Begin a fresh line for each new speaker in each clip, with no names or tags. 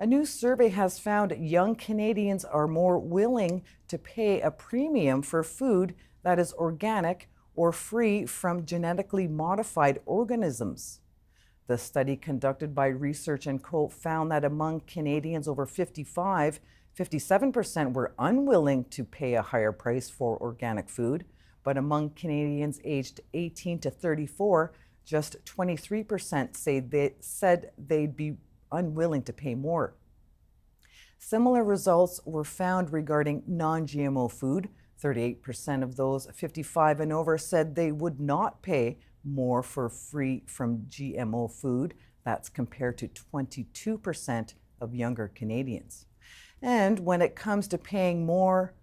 A new survey has found young Canadians are more willing to pay a premium for food that is organic or free from genetically modified organisms. The study conducted by Research and Co found that among Canadians over 55, 57% were unwilling to pay a higher price for organic food, but among Canadians aged 18 to 34, just 23% said they'd be unwilling to pay more. Similar results were found regarding non-GMO food. 38% of those 55 and over said they would not pay more for free from GMO food. That's compared to 22% of younger Canadians. And when it comes to paying more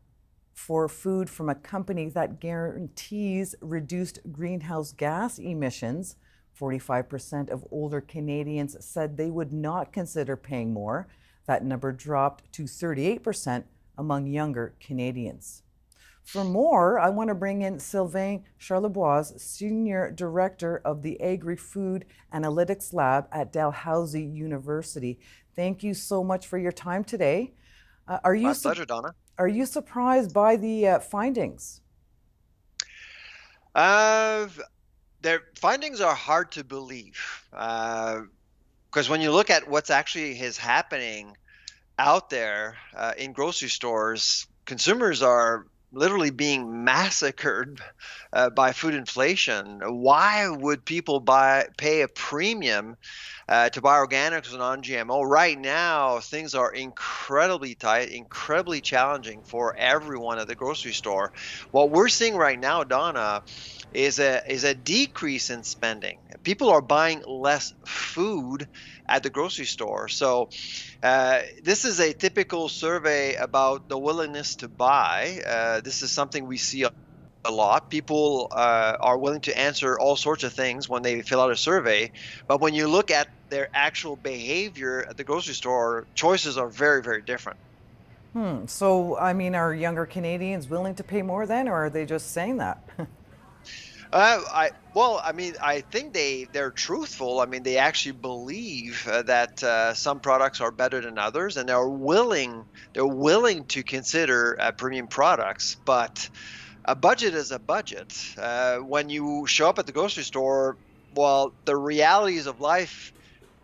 for food from a company that guarantees reduced greenhouse gas emissions, 45% of older Canadians said they would not consider paying more. That number dropped to 38% among younger Canadians. For more, I want to bring in Sylvain Charlebois, Senior Director of the Agri-Food Analytics Lab at Dalhousie University. Thank you so much for your time today.
My pleasure, Donna.
Are you surprised by the findings?
Their findings are hard to believe because when you look at what's actually is happening out there in grocery stores, consumers are literally being massacred by food inflation. Why would people pay a premium to buy organics and non-GMO? Right now, things are incredibly tight, incredibly challenging for everyone at the grocery store. What we're seeing right now, Donna, is a decrease in spending. People are buying less food at the grocery store. So this is a typical survey about the willingness to buy. This is something we see a lot. People are willing to answer all sorts of things when they fill out a survey. But when you look at their actual behavior at the grocery store, choices are very, very different.
So, I mean, are younger Canadians willing to pay more then, or are they just saying that?
I think they're truthful. I mean, they actually believe that some products are better than others, and they're willing to consider premium products. But a budget is a budget. When you show up at the grocery store, well, the realities of life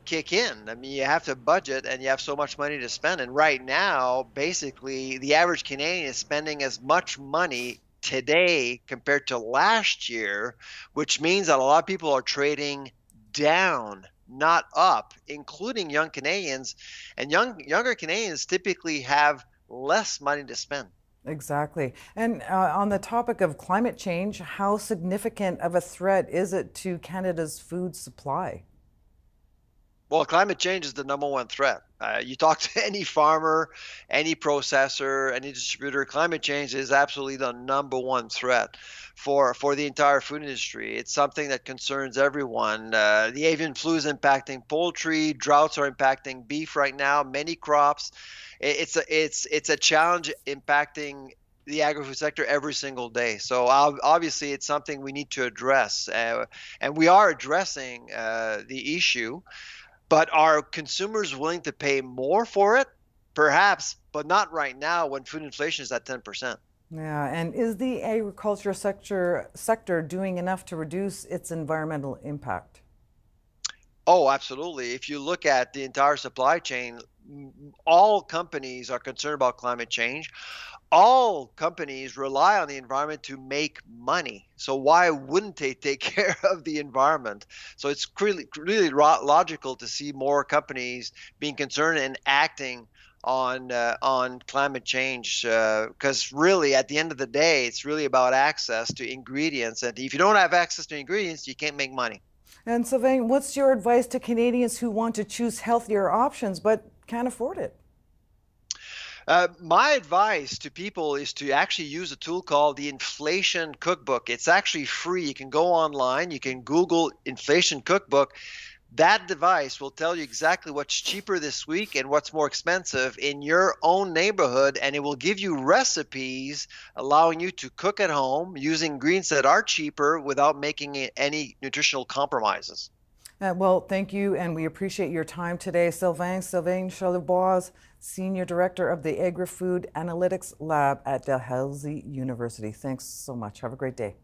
kick in. I mean, you have to budget, and you have so much money to spend. And right now, basically, the average Canadian is spending as much money today compared to last year, which means that a lot of people are trading down, not up, including young Canadians. And younger Canadians typically have less money to spend.
Exactly. And on the topic of climate change, how significant of a threat is it to Canada's food supply?
Well, climate change is the number one threat. You talk to any farmer, any processor, any distributor, climate change is absolutely the number one threat for the entire food industry. It's something that concerns everyone. The avian flu is impacting poultry, droughts are impacting beef right now, many crops. It's a challenge impacting the agri-food sector every single day. So obviously, it's something we need to address, and we are addressing the issue. But are consumers willing to pay more for it? Perhaps, but not right now when food inflation is at 10%.
Yeah, and is the agriculture sector doing enough to reduce its environmental impact?
Oh, absolutely. If you look at the entire supply chain, all companies are concerned about climate change. All companies rely on the environment to make money. So why wouldn't they take care of the environment? So it's really logical to see more companies being concerned and acting on climate change, because really at the end of the day, it's really about access to ingredients. And if you don't have access to ingredients, you can't make money.
And Sylvain, what's your advice to Canadians who want to choose healthier options but can't afford it?
My advice to people is to actually use a tool called the Inflation Cookbook. It's actually free. You can go online, you can Google Inflation Cookbook. That device will tell you exactly what's cheaper this week and what's more expensive in your own neighborhood, and it will give you recipes allowing you to cook at home using ingredients that are cheaper without making any nutritional compromises.
Well, thank you, and we appreciate your time today. Sylvain Charlebois, Senior Director of the Agri-Food Analytics Lab at Dalhousie University. Thanks so much. Have a great day.